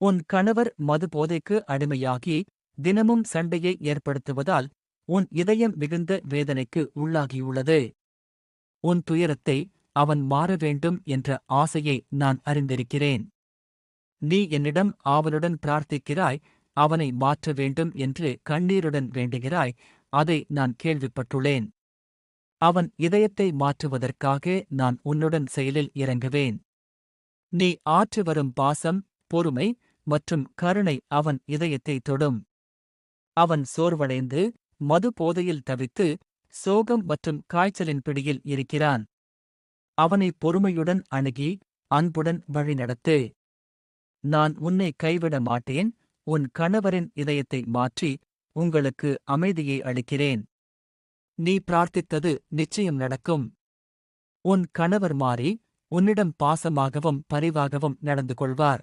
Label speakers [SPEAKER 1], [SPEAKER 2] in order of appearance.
[SPEAKER 1] உன் கணவர் மது போதைக்கு அடிமையாகி தினமும் சண்டையை ஏற்படுத்துவதால் உன் இதயம் மிகுந்த வேதனைக்கு உள்ளாகியுள்ளது. உன் துயரத்தை அவன் மாற வேண்டும் என்ற ஆசையை நான் அறிந்திருக்கிறேன். நீ என்னிடம் ஆவலுடன் பிரார்த்திக்கிறாய், அவனை மாற்ற வேண்டும் என்று கண்ணீருடன் வேண்டுகிறாய், அதை நான் கேள்விப்பட்டுள்ளேன். அவன் இதயத்தை மாற்றுவதற்காக நான் உன்னுடன் செயலில் இறங்குவேன். நீ ஆற்றி வரும் பாசம், பொறுமை மற்றும் கருணை அவன் இதயத்தை தொடும். அவன் சோர்வடைந்து மது போதையில் தவித்து சோகம் மற்றும் காய்ச்சலின் பிடியில் இருக்கிறான். அவனை பொறுமையுடன் அணுகி அன்புடன் வழிநடத்து. நான் உன்னை கைவிட மாட்டேன். உன் கணவரின் இதயத்தை மாற்றி உங்களுக்கு அமைதியை அளிக்கிறேன். நீ பிரார்த்தித்தது நிச்சயம் நடக்கும். உன் கணவர் மாறி உன்னிடம் பாசமாகவும் பரிவாகவும் நடந்து கொள்வார்.